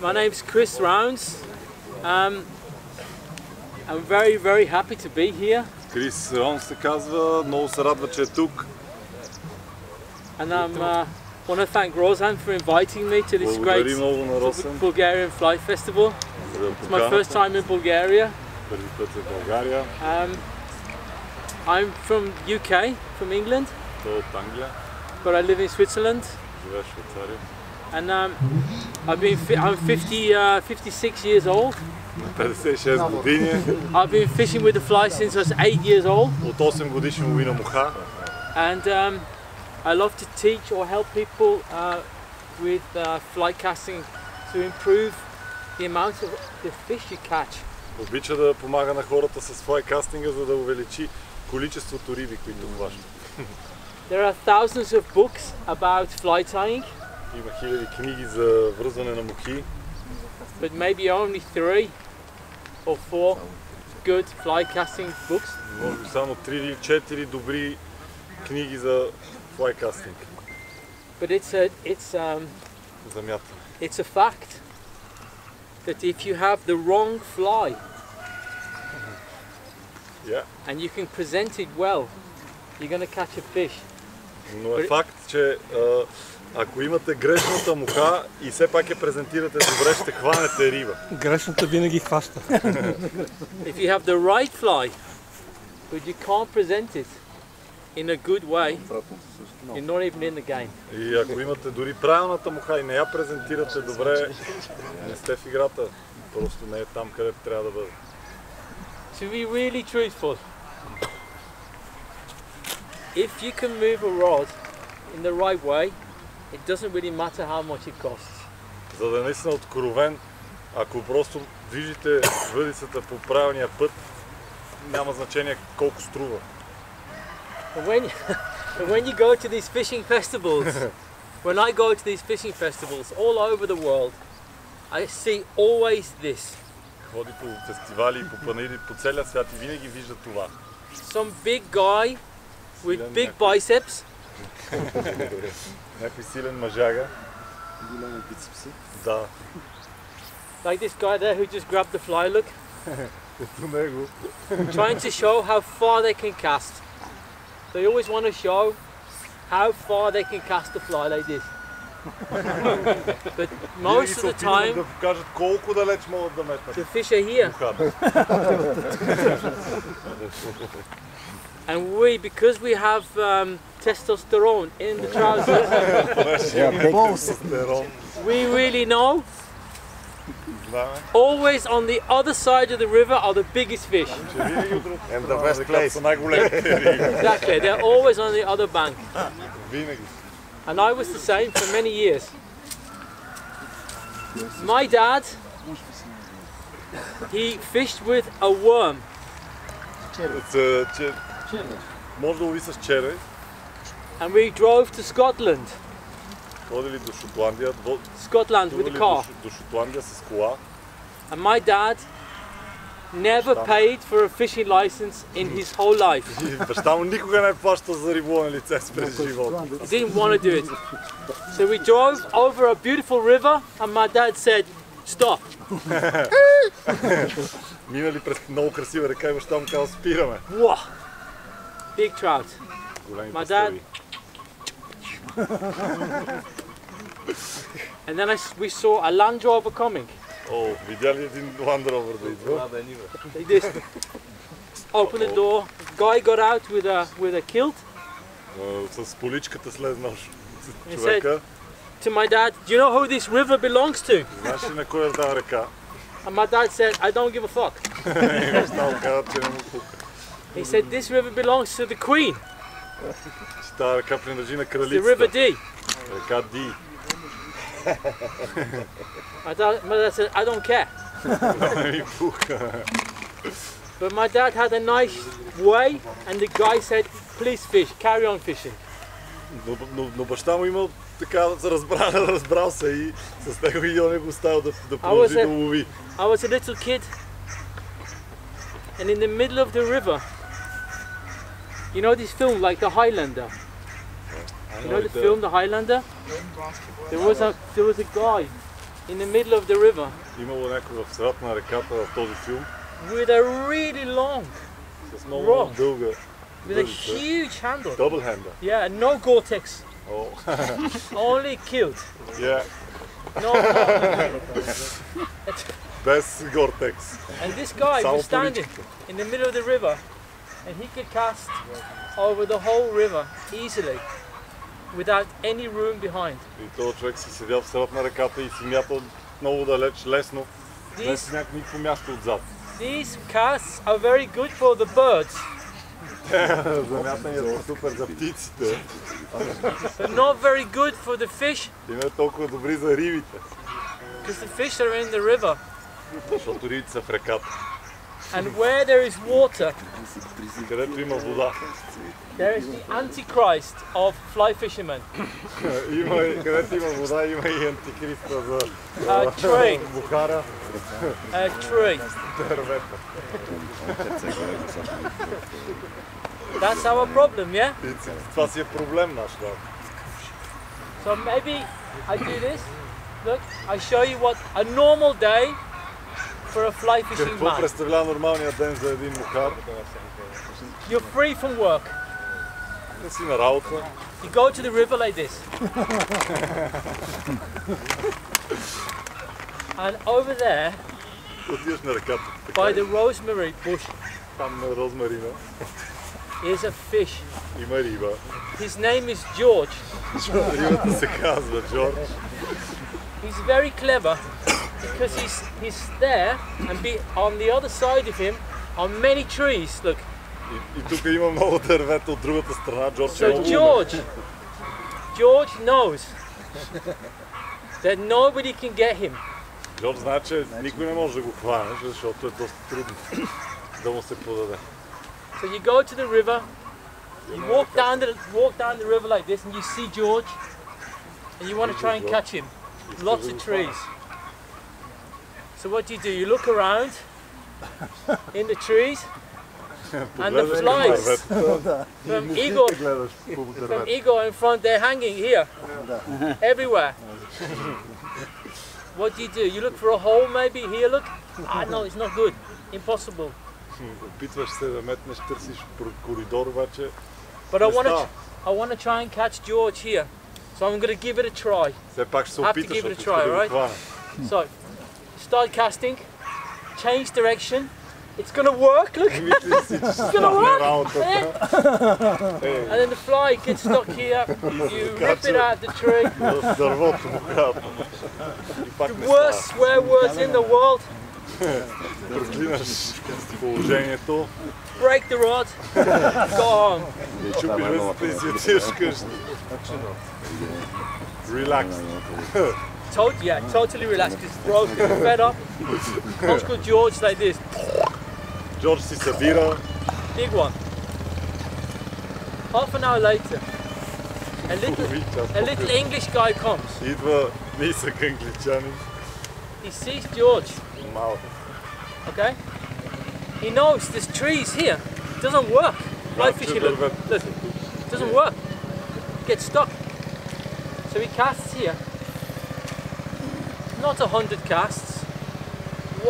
My name's Chris Rownes. I'm very, very happy to be here. Крис Раунс се казва, много се радва, че е тук. And I want to thank Roseanne for inviting me to this great Bulgarian Flight Festival. It's my first time in Bulgaria. Първи път в България. I'm from UK, from England. Той е от Англия. But I live in Switzerland. Живееш в Швейцария. And I'm 56 years old. 56 години. I've been fishing with the fly since I was 8 years old. От 8 годишно лови на муха. And I love to teach or help people with fly casting to improve the amount of the fish you catch. Обича да помага на хората с флайкастинга, за да увеличи количеството риби, които хващат. There are thousands of books about fly tying. Има хиляди книги за връзване на мухи. But maybe only 3 or 4 good fly casting books. Може би само 3 или 4 добри книги за флайкастинг. But it's a fact that if you have the wrong fly and you can present it well, you're going to catch a fish. Но е факт, че ако имате грешната муха и все пак я презентирате добре, ще хванете риба. Грешната винаги хваща. If you have the right fly, but you can't present it in a good way, you're not even in the game. И ако имате дори правилната муха и не я презентирате добре, не сте в играта. Просто не е там, където трябва да бъде. To be really truthful, if you can move a rod in the right way, it doesn't really matter how much it costs. За да е наистина откровен, ако просто движите въдицата по правилния път, няма значение колко струва. But when you go to these fishing festivals, when I go to these fishing festivals all over the world, I see always this. Ходи по фестивали и по панаири по целия свят и винаги вижда това. Some big guy with big biceps. Някой силен мъжага. Големи бицепси. Да. Like this guy there who just grabbed the fly, look. Ето него. Trying to show how far they can cast. They always want to show how far they can cast the fly like this. But most of the time, да покажат колко далеч могат да метнат. the fish are here. And because we have testosterone in the trousers, we really know. Always on the other side of the river are the biggest fish. And the best place. Exactly, they're always on the other bank. And I was the same for many years. My dad, he fished with a worm. Може да лови с червей. And we drove to Scotland. Ходили до Шотландия. Scotland with a car. До Шотландия с кола. And my dad never paid for a fishing license in his whole life. Баща му никога не е плащал за риболовен лиценз през живота. He didn't want to do it. So we drove over a beautiful river and my dad said, stop. Минали през много красива река и баща му казал, спираме. Wow. Big trout. My dad. And then we saw a Land Rover coming. О, видя ли един Land Rover да идва? Like this. Open the door. Guy got out with a kilt. С поличката слезнал човека. To my dad, do you know who this river belongs to? Знаеш ли на кой е тази река? And my dad said, I don't give a fuck. He said, this river belongs to the Queen. Тази река принадлежи на кралицата. The River Dee. Река Ди. My dad said, I don't care. But my dad had a nice way and the guy said, please fish, carry on fishing. Но баща му имал така разбрал се и с него и он е го оставил да продължи да лови. I was a little kid and in the middle of the river, you know this film like the Highlander? You know the film, The Highlander? There was a guy in the middle of the river Имало някой в средата на реката в този филм with a really long, с много Rod. дълга with a huge handle. double hander. Yeah, no Gore-Tex, Oh, only killed. yeah, No. без Gore-Tex. And this guy Само was standing in the middle of the river, and he could cast over the whole river easily, without any room behind. И този човек си седял в средата на реката и си мятал много далеч, лесно, без никакво място отзад. These casts are very good for the birds, Замятания са супер за птиците but not very good for the fish, и не толкова добри за рибите, because the fish are in the river. защото рибите са в реката. And where there is water, Където има вода, there is the antichrist of fly fishermen. където има вода, има и антикриста за Tree. бухара, A tree. дървета. That's our problem, yeah? И това си е проблем наш, да. So maybe I do this. Look, I show you what a normal day for a fly fishing Какво man. представлява нормалния ден за един мухар? You're free from work. Не си на работа. You go to the river like this. And over there, Отиваш на реката. by the rosemary bush, Там на розмарина is a fish. има риба. His name is George. Рибата се казва Джордж. He's very clever because he's there and on the other side of him are many trees. Look. И тук има много дървета от другата страна. Джордж е So много George knows that nobody can get him. Джордж знае, че никой не може да го хванеш, защото е доста трудно да му се подаде. So you go to the river, you walk down the river like this, and you see George, and you want to try and catch him. Lots of trees. So what do? You look around in the trees, and the flies from Igor in front, they're hanging here, everywhere. What do? You look for a hole maybe here, look. Ah no, it's not good. Impossible. Опитваш се да метнеш, търсиш коридор, обаче But I want to try and catch George here. So I'm going to give it a try. все пак ще се Have to опиташ, give it a ако try, искаш да right? го хвана. So, start casting, change direction. It's going to work, look. Мислиш си, че ще It's going to work. работата. And then the fly gets stuck here. You rip it out the tree. В дървото му хапа. И пак The не worst става. swear words in the world. Проклинаш положението. Break the rod. Go on. Чупиш везата и си отиваш вкъщи. Relax. Totally relaxed. It's broken, fed up. Uncle George like this. Джордж си събира. Big one. Half an hour later, a little English guy comes. Идва нисък англичанин. He sees George. Малък. Okay? He knows there's trees here. It doesn't work. Fly fishing, look, it doesn't work. Gets stuck. So he casts here. Not 100 casts.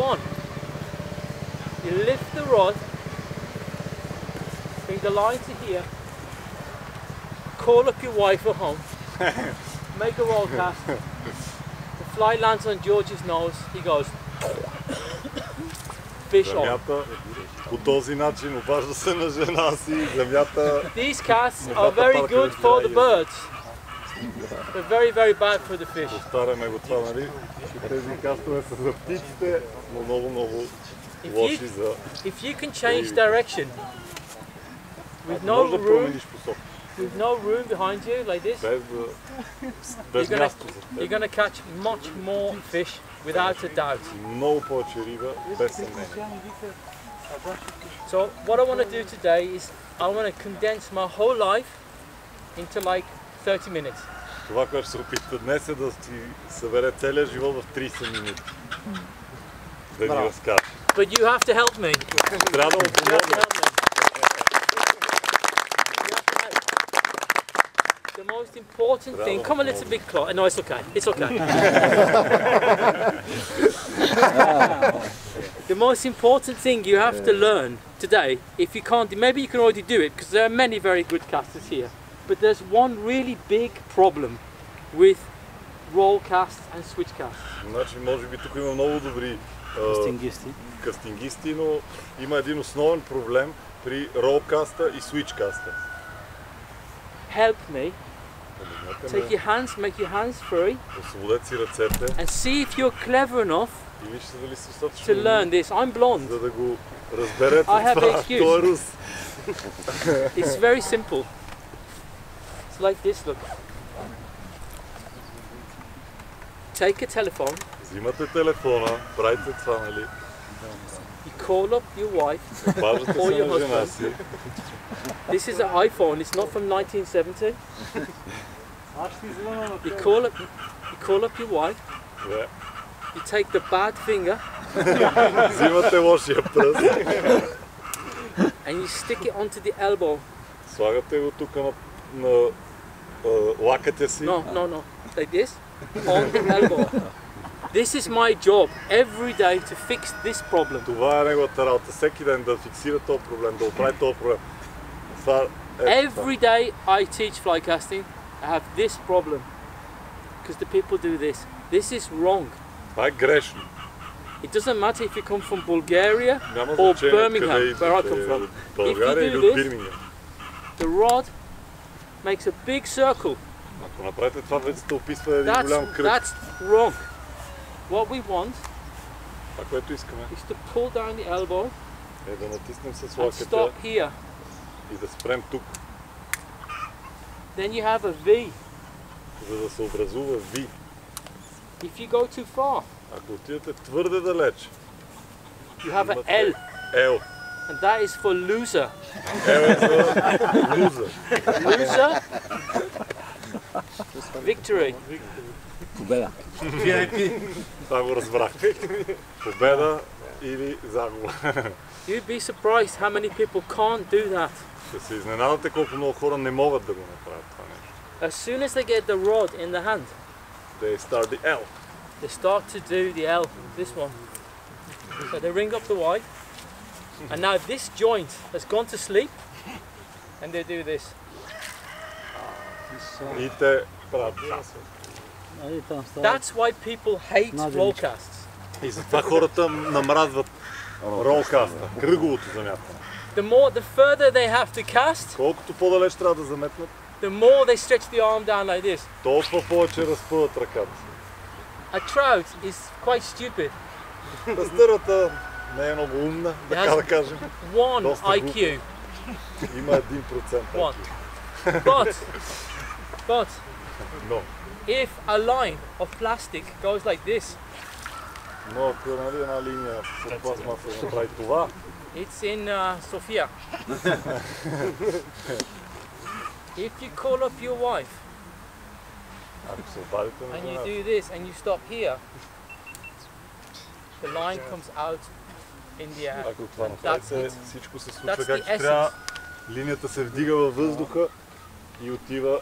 One. You lift the rod, bring the line to here, call up your wife at home, make a roll cast. The fly lands on George's nose. He goes. Fish on. Земята по този начин обажда се на жена си, земята... These casts are very good for the birds, but very, very bad for the fish. Повтаряме го това, нали? Тези кастове са за птиците, но много лоши за... If you can change direction with no Може да room, промениш посока, with no room behind you like this, без място за you're теб. going to catch much more fish without a doubt. Много повече риба, без съмнение. So what I want to do today is I want to condense my whole life into like 30 minutes. Това, което ще се опитва днес е да си събере целия живот в 30 минути. Да ни разкаже. But you have to help me. Трябва да му You have to помогне. help me. The most important thing. Come a little bit closer. No, it's okay. It's okay. The most important thing you have to learn today, if you can't, maybe you can already do it because there are many very good casters here. But there's one really big problem with roll casts and switch casts. Значи, може би тук има много добри кастингисти, но има един основен проблем при ролкаста и свичкаста. Help me. Take your hands, make your hands free. Освободете си ръцете. And see if you're clever enough И вижте дали сте достатъчно to learn this. I'm blonde. за да го разберете I have това. excuse. Той е рус. It's very simple. It's like this, look. Take a telephone. Взимате телефона, правите това, нали? You call up your wife. Обаждате Or се your на жена husband. си. This is an iPhone. It's not from 1970. You call up your wife. Да. You take the bad finger Взимате лошия пръст, and you stick it onto the elbow. слагате го тук на лакътя си. No. Like this. On the elbow. This is my job every day to fix this problem. Това е неговата работа. Всеки ден да фиксира този проблем, да оправи този проблем. Това е Every day I teach fly casting, I have this problem. Because the people do this. This is wrong. Това е грешно. It doesn't matter if you come from Bulgaria Няма or значение Birmingham, where I come from. от България или do от this- Бирмингем. The rod makes a big circle. Ако направите това, вече сте описва един голям кръг. That's wrong. What we want Това, което искаме, is to pull down the elbow е да натиснем с and лакътя stop here. и да спрем тук, Then you have a V. за да се образува V. If you go too far, Ако отидете твърде далеч, you have an имате L. L. And that is for loser. L е за луза. Loser. Victory. Победа. Това го разбрах. Победа или загуба. You'd be surprised how many people can't do that. Ще се изненадате колко много хора не могат да го направят това нещо. As soon as they get the rod in the hand, They start the L. they start to do the L, this one. So they ring up the wife, and now this joint has gone to sleep, and they do this. И те правят. That's why people hate roll casts. И затова хората намразват ролкаста, кръговото замятане. The further they have to cast, Колкото по-далеч трябва да заметнат, the more they stretch the arm down like this. толкова повече разпъват ръката. A trout is quite stupid. Пастърата не е много умна, така да кажем. One Доста IQ. Има 1% One. IQ. But Но, if a line of plastic goes like this, но ако нали, една линия с пластмаса направи това, it's in Sofia. If you call up your wife ако се обадите на and you жената, do this and you stop here, the line comes out in the air. ако това That's направите, it. всичко се That's случва the както essence. трябва, линията се вдига във въздуха и отива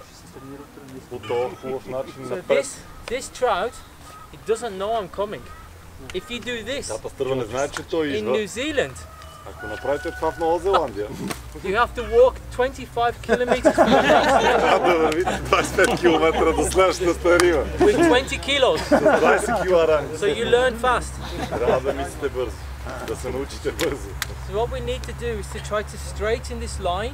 по този хубав начин So напред. this trout, it doesn't know I'm coming. If you do this Тя пастърва не знае, че той in идва. New Zealand, Ако направите това в Нова Зеландия, you have to walk 25 kilometers from the next трябва да вървите 25 км до следващата риба. with 20 kilos. 20 кг рани. So you learn fast. Трябва да мислите бързо, да се научите бързо. So what we need to do is to try to straighten this line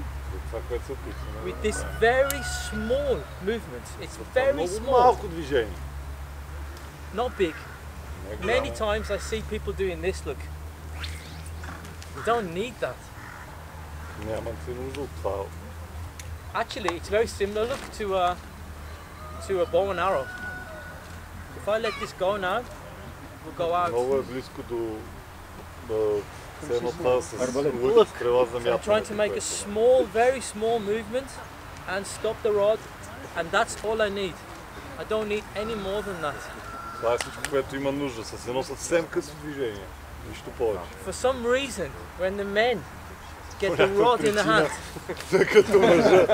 Това, което се опитваме. with this very small movement. It's very Много small, малко движение. not big. Не е Many голямо. times I see people doing this, look. You don't need that. Нямате нужда от това. Actually, it's very similar, look, to a bow and arrow. If I let this go now, we'll go out. Много е близко до все едно това с лук, стрела за So I'm trying to make a small, very small movement and stop the rod, and that's all I need. I don't need any more than that. Това е всичко, което има нужда, с едно съвсем късо движение. Нищо повече. For some reason, when the men get the rod in the hand. Като мъжа.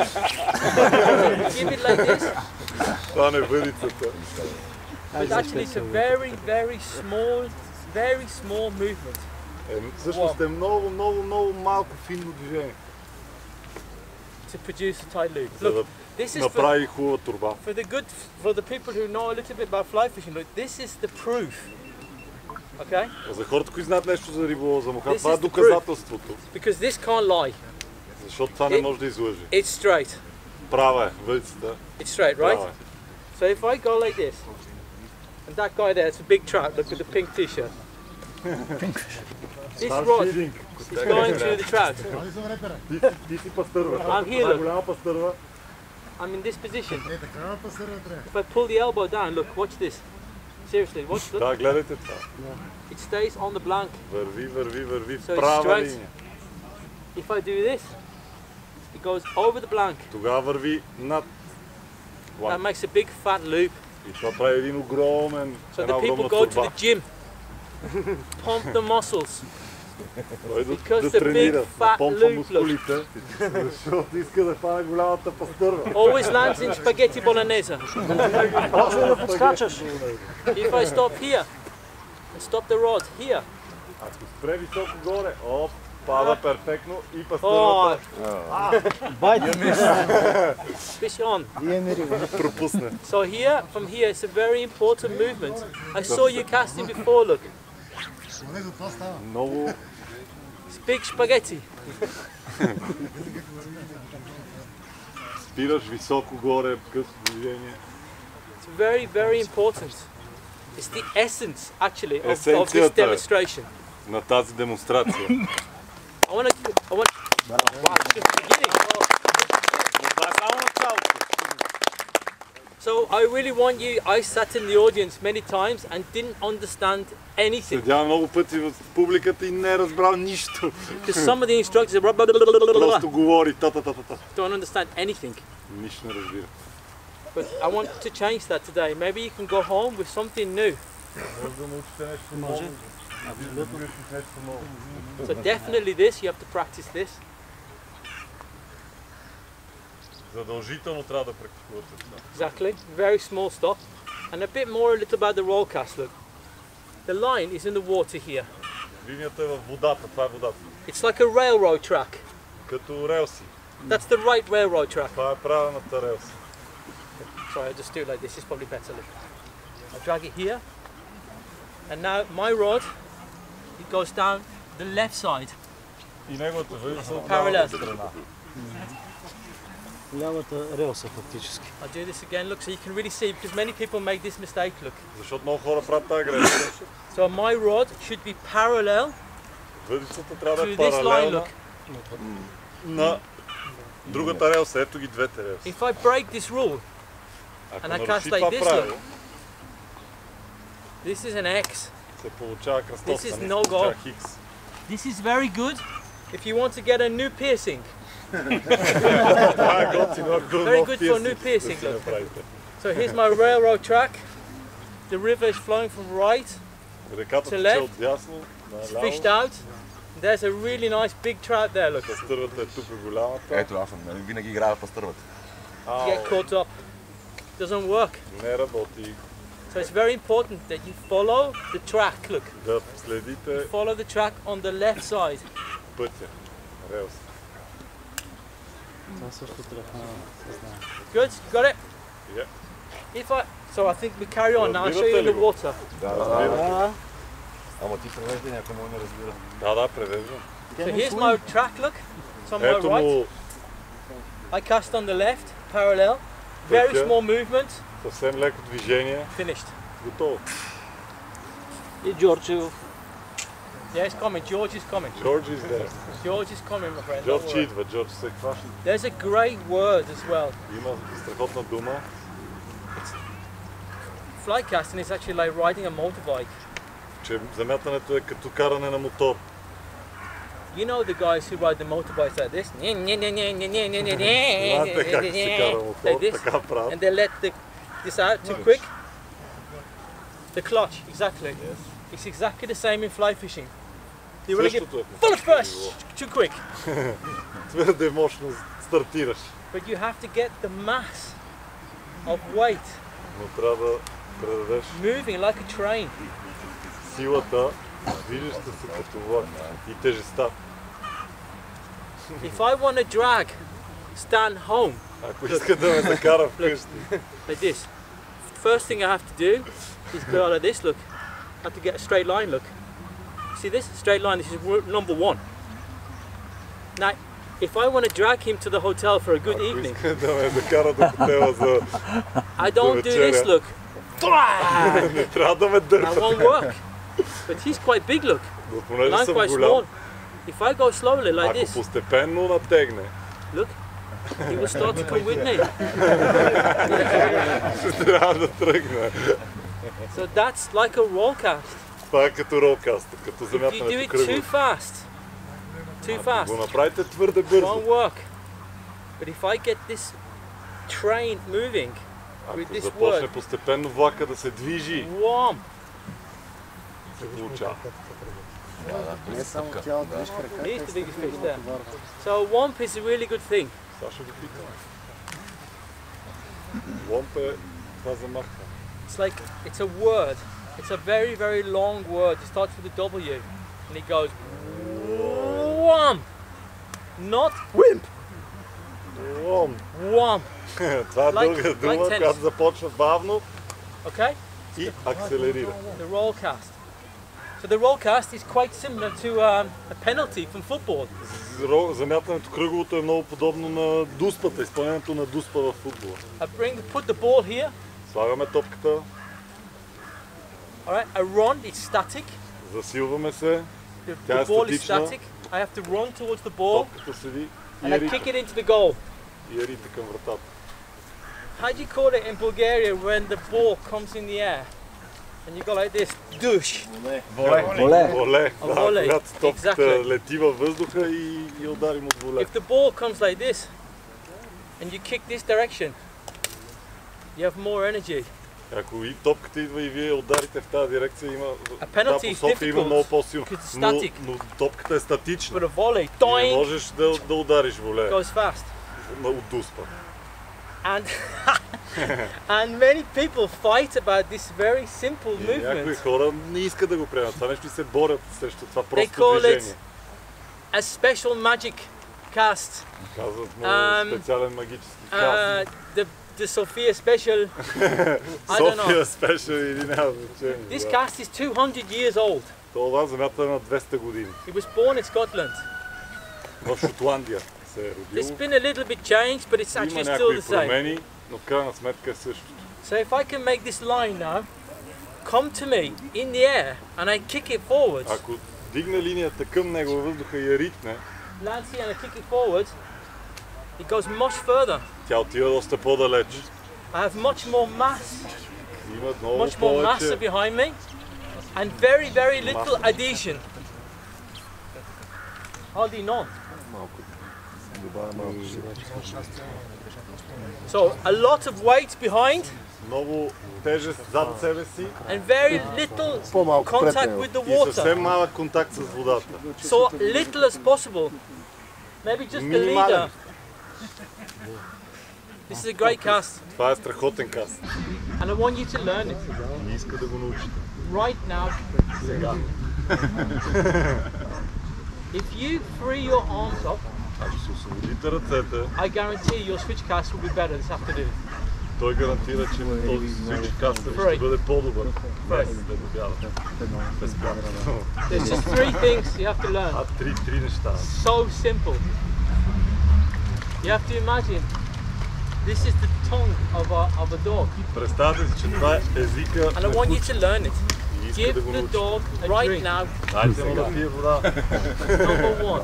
Give it like this. Това не е въдицата. But actually it's a very small movement. Всъщност е много малко финно движение. To produce a tight loop. За да Look, this is направи хубава турба. for the people who know a little bit about fly fishing. Look, this is the proof. Okay? За хората, които знаят нещо за риболов, за муха, This това е is the доказателството. Because this can't lie. Защото това не може да излъже. It's straight. Права е, въдицата. It's straight, right? Права е. So if I go like this, and that guy there, it's a big trout, look with the pink t-shirt. This rod is going through the trout. Ти си пастърва. I'm here, look. Голяма пастърва. I'm in this position. If I pull the elbow down, look, watch this. Seriously, watch, look. Да, гледайте това. It stays on the blank. Върви в So it's права straight. линия. If I do this, it goes over the blank. Тогава върви над That бланк. makes a big fat loop. И това прави един огромен, So една the people огромна go to турба. the gym, pump the muscles. Той Because да the тренира, big да fat помпа loop, мускулите, защото иска да фане голямата пастърва. Always lands in spaghetti bolognese. Почва да подскачаш. If I stop here and stop the rod here, Ако спре високо горе, оп, пада перфектно и oh, пастървата Байт. fish on. пропусне. So here, from here, it's a very important movement. I saw you casting before, look. Много It's big spaghetti. спираш високо горе, късно движение. It's very important. It's the essence, actually, of this Есенцията е demonstration. на тази демонстрация. I want. Wow, it's just the beginning. Това е само началото. So I really want you. I sat in the audience many times and didn't understand anything. Седя много пъти в публиката и не разбрал нищо. Because some of the instructors are blah, blah, blah, blah, blah, Просто blah. говори та-та-та-та. Don't understand anything. Нищо не разбира. But I want to change that today. Maybe you can go home with something new. Може да научите нещо ново. Абсолютно нещо ново. So definitely this. You have to practice this. Задължително трябва да практикувате това. Exactly. Very small stop. And a bit more a little about the roll cast. Look. The line is in the water here. Линията е във водата, това е водата. It's like a railroad track. Като релси. That's the right railroad track. Това е правилната релса. Sorry, I'll just do it like this. It's probably better. Look. I drag it here. And now my rod, it goes down the left side. И неговата въдица от Parallel. лявата страна. Лявата релса фактически. I'll do this again, look, so you can really see, because many people make this mistake, look. Защото много хора правят тази грешка. So my rod should be parallel Въдицата трябва да to е this line, паралелна look. на другата релса. Ето ги двете релси. If I break this rule, Ако and I cast наруши like това this, правило, this is an X. се получава кръстовка. This is не се no получава go. хикс. This is very good if you want to get a new piercing. Това е готино, ако Very нов good for new пиесен piercing, да си look. направите. So here's my railroad track. The river is flowing from right, Реката To тече left. от дясно, it's наляво. fished out. There's a really nice big trout there, look. Пастървата е тук голямата. Ето, аз съм, винаги играя пастървата. You get caught up. Doesn't work. Не работи. So it's very important that you follow the track, look. Да следите Follow the track on the left side. пътя. Релс. Това също трябва да знае. Good, got it? Yeah. If I, so I think we carry on now, I'll show you in the water. Да, разбира. Ама ти превежда, някой му не разбира. Да, превеждам. So here's my track, look. It's on my Ето right. му I cast on the left, parallel. Very Picture. small movement, съвсем леко движение. finished. Готово. И Джордж е в... Yeah, it's coming, George is coming. Джордж is there. George is coming, my friend. don't Джордж worry. идва, Джордж се хваща. There's a great word as well. Има страхотна дума. Fly casting is actually like riding a motorbike. Че замятането е като каране на мотор. You know the guys who ride the motorbikes like this? Знаете как се кара Like мотор, this. така правят. And they let this out too quick. The clutch, exactly. It's exactly the same in fly fishing. You want to get Същото е. full first, too quick. Твърде мощно стартираш. But you have to get the mass of weight Но трябва да предадеш moving like a train. силата, движеща се като влак и тежестта. If I want to drag Stan home Ако иска да ме закара вкъщи, like this, first thing I have to do is go like this. Look, I have to get a straight line. Look, see this straight line. This is number one. Now, if I want to drag him to the hotel for a good ако evening, иска да ме закара до хотела за I don't do this. Look, не трябва да ме that дърпа. won't work. But he's quite big. Look, Но and понеже I'm съм quite голям, small. If I go slowly like ако this, постепенно натегне, look, he will start to come with me. ще трябва да тръгне. So that's like a roll cast. Това е като ролкаста, като If you do замятането it кръгово. too fast, Го направите твърде бързо. won't work. But if I get this train moving with Ако this започне word, постепенно влака да се движи, warm, се получава. Не само тяло, движ краката. here's the biggest fish there. So womp is a really good thing. Сега ще го питам. Ломп е това замахва. It's like, it's a word. It's a very, very long word. It starts with a W. And it goes, womp. Not wimp, Лом. womp. Това е Like- дълга дума, like tennis. която започва бавно Okay? и акселерира. The roll cast. So the roll cast is quite similar to a penalty from football. Замятането кръговото е много подобно на дуспата, изпълнението на дуспа в футбола. I put the ball here. Слагаме топката, All right, I run. It's static. засилваме се, The Tja, ball is statična. static. I have to run towards the ball топката седи and и I я kick рита, it into the goal. и я рита към вратата. How do you call it in Bulgaria when the ball comes in the air and you go like this? Douche. Воле. Воле, да, волей, когато топката exactly. лети във въздуха и я ударим от воле. If the ball comes like this and you kick this direction, you have more energy. Ако и топката идва и вие ударите в тази дирекция, има A penalty тази is посока има difficult много по-силно. because it's Но, static. но топката е статична. But a volley, Не doing, можеш да удариш воле goes fast. от дуспа. And and many people fight about this very simple И някои movement. хора не искат да го приемат. Това нещо и се борят срещу това They просто call движение. it a special magic cast. Казват му специален магически каст. The Sophia special. I don't know. София спешъл или няма значение. This Да. cast is 200 years old. Това земята е на 200 години. It was born in Scotland. В Шотландия се е It's родило. been a little bit changed, but it's Има actually still някои the same. промени, но в крайна сметка е същото. So if I can make this line now come to me in the air and I kick it forwards, Ако дигне линията към него във въздуха и я ритне, land here and I kick it forwards, it goes much further. тя отива доста по-далеч. I have much more mass, Имат много much more massa повече. behind me, and very, very little adhesion. Hardly none. So a lot of weight behind Много тежест зад себе си and very little По-малко contact пред него. with the и съвсем water. малък контакт с водата. So little as possible. Maybe just the leader. Минимален. This is a great cast, Това е страхотен каст. and I want you to learn it И иска да го научите. right now. Сега. If you free your arms up, Ако се освободите ръцете, I guarantee your switch cast will be better this afternoon. той гарантира, че този свич кастър ще бъде по-добър. Днес след обяда. Безплатно. There's just three things you have to learn. Три неща. So simple. You have to imagine this is the tongue of a dog, Представете си, че това е езика and I на want you кучето. to learn it. И иска Give да го the научите. dog a right now. Дайте му да пие вода. Number one.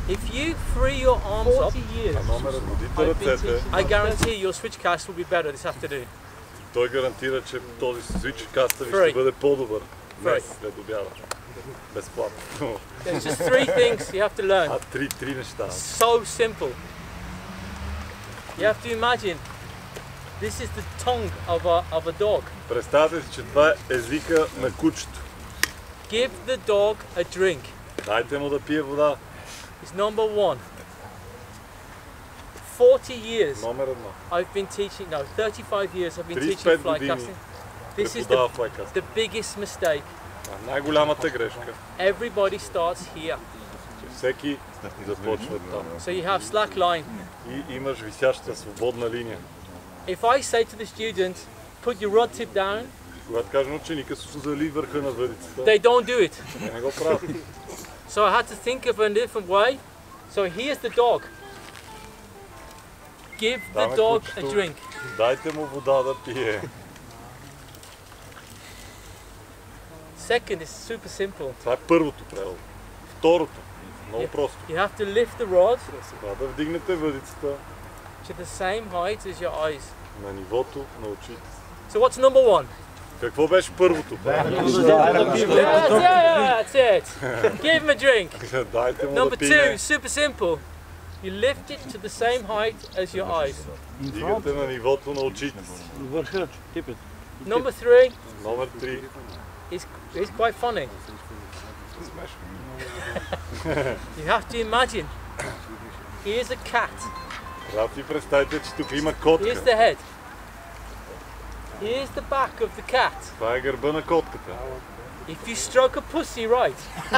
If you free your arms up, А номер водите ръцете, I guarantee your switch cast will be better this afternoon. той гарантира, че този свич каста ви Free. ще бъде по-добър. Днес Free. след обяда. Безплатно. There's just three things you have to learn. Три неща. So simple. You have to imagine this is the tongue of a dog. Представете си, че това е езика на кучето. Give the dog a drink. Дайте му да пие вода. Is number one. 40 years Номер едно. I've been teaching, no, 35 years I've been 35 teaching fly години casting. This is преподава флайкаст. the biggest mistake. Най-голямата грешка, Everybody starts here. че всеки започва там. So you have slack line. И имаш висяща свободна линия. If I say to the student, put your rod tip down, Когато кажа на ученика, зали върха на въдицата, they don't do it. те не го правят. So I had to think of a different way. So here's the dog. Give the Dame dog a кучето. drink. Дайте му вода да пие. Second is super simple. Това е първото правило. Второто, много просто. You have to lift the rod Това да вдигнете въдицата to the same height as your eyes. на нивото на очите. So what's number one? Какво беше първото? That's it. Give him a drink. Дайте му Number да two, пие. super simple. You lift it to the same height as your eyes. Вдигате на нивото на очите си. Върха, типът. Number three Номер 3. is quite funny. Смешно. You have to imagine. Here's a cat. Трябва да си представите, че тук има Here's котка. the head. Here's the back of the cat. Това е гърба на котката. If you stroke a pussy right, I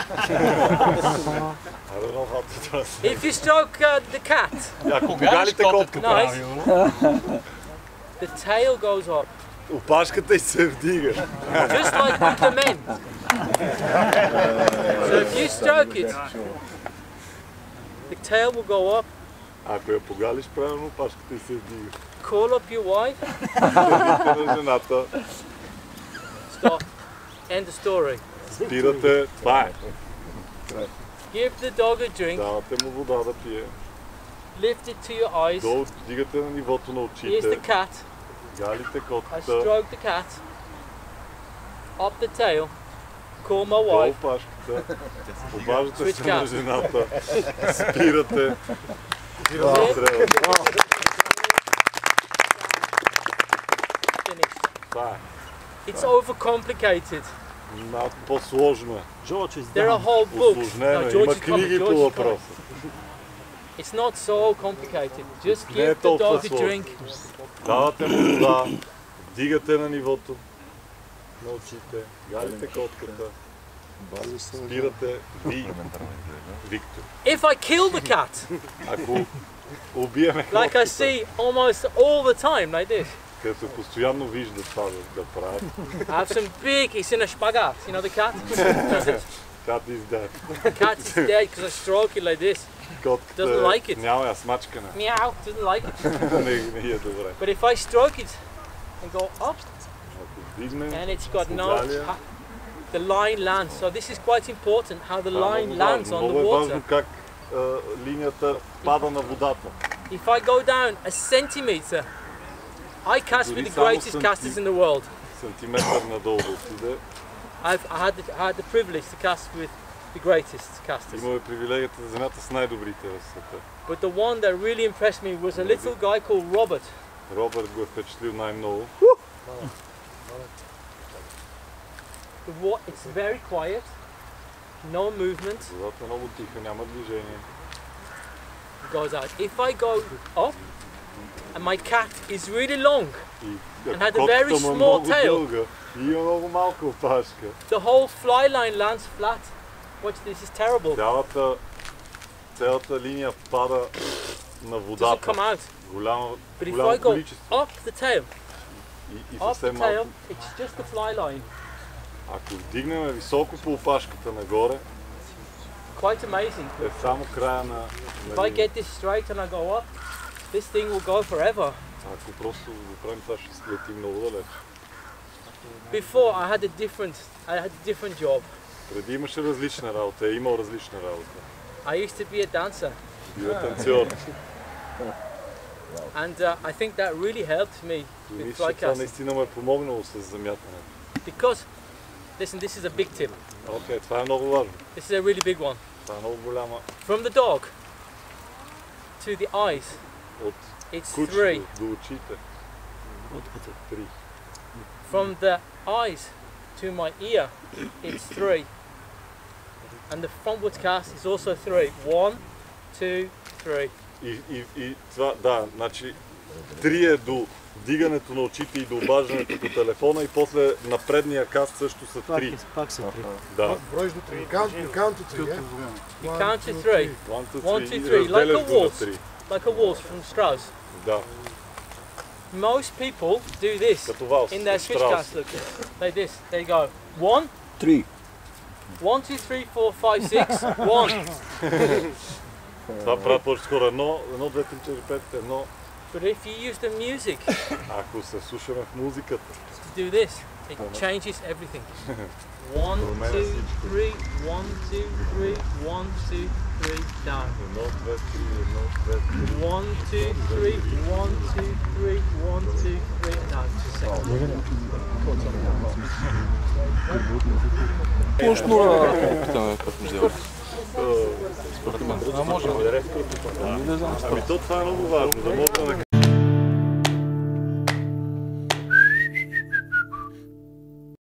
don't know how to translate. if you stroke the cat, Ако погалите котката, nice, the tail goes up, опашката й се вдига. just like with the men. So if you stroke it, the tail will go up. Ако я погалиш правилно, опашката й се вдига. Call up your wife. Викате на жената, Stop. End of story. спирате, това е. Give the dog a drink. Давате му вода да пие. Lift it to your eyes. Долу вдигате на нивото на Here's the очите. cat. Галите I котката. stroke the cat. Up the tail. Call my Долу wife. опашката. Обаждате Switch се на cat. жената. Спирате. Finish. Това е. It's overcomplicated. Малко по-сложно е. George is There are down. whole books. Усложнено No, е. George Има is coming. книги по George is coming. въпроса. It's not so complicated. Just Не е give the толкова dog a сложно. drink. Давате му вода, вдигате на нивото на очите, галите котката, спирате ви, Виктор. If I kill the cat, Ако убиеме like I котката, see almost all the time, like this, като постоянно вижда това да правят, I have some big, it's in a spagat, you know the cat? cat is dead. The cat is dead because I stroke it like this. Котката Doesn't like it. няма я смачкане. Meow, doesn't like it. Не е добре. But if I stroke it and go up, Ако вдигне, and it's got no, Bulgaria. the line lands. So this is quite important, how the това е line много lands важно. on the Много е water. важно как линията пада на водата. If I go down a centimetre, I cast with the greatest casters in the world. Сантиметър надолу да отиде. I had the privilege to cast with the greatest casters. Имаме привилегията да земята с най-добрите в света. But the one that really impressed me was a little guy called Robert. Робърт го е впечатлил най-много. It's very quiet, no movement, Водата е много тиха, няма движение. goes out. If I go up, and my cat is really long, И And had a котката very му е small много tail. дълга и има много малка опашка. the whole fly line lands flat. Watch, this is terrible. Цялата линия пада на Doesn't водата. come out. Голямо But if голямо I go количество. up the tail, И up the съвсем tail, малко. it's just the fly line. Ако вдигнем високо по опашката нагоре, Quite amazing. е само края на If I get this straight and I go up, this thing will go forever. Ако просто го правим, това ще слети много далеч. Before I had a different job. Преди имаше различна работа, е имал различна работа. I used to be a dancer, Бил е танцор. and I think that really helped me И with мисля, fly че това casting. наистина ме е помогнало с замятането. Because, listen, this is a big tip. Окей, това е много важно. This is a really big one. Това е много голяма. From the dog to the eyes, От it's 3. кучето до очите. Три. From the eyes to my ear, it's 3. And the frontwards cast is also 3. 1, 2, 3. И това, да, значи 3 е до вдигането на очите и до обаждането по телефона и после на предния каст също са 3. Пак са 3. Да. Броиш до 3. You count to 3, You count to 3. 1, 2, 1, 2, 3. 3. Like a Разделяш го на waltz. 3. Like a waltz from Strauss. Да. Most people do this Като валс. in their switch Strauss. cast. Look, like this. They go 1, 3. 1, 2, 3, 4, 5, 6, 1. Това правят повече хора. 1, 2, 3, 4, 5, 1. But if you use the music Ако се слушаме в музиката. to do this, it changes everything. 1, 2, 3, 1, 2, 3, 1, 2, 3, down. 1, 2, 3, 1, 2, 3. 1, 2, 3, 1, 2, 3, 1, 2, 3, down. Just a second. По-шнура питаме как му сделаш. Ами то това е много важно, да може да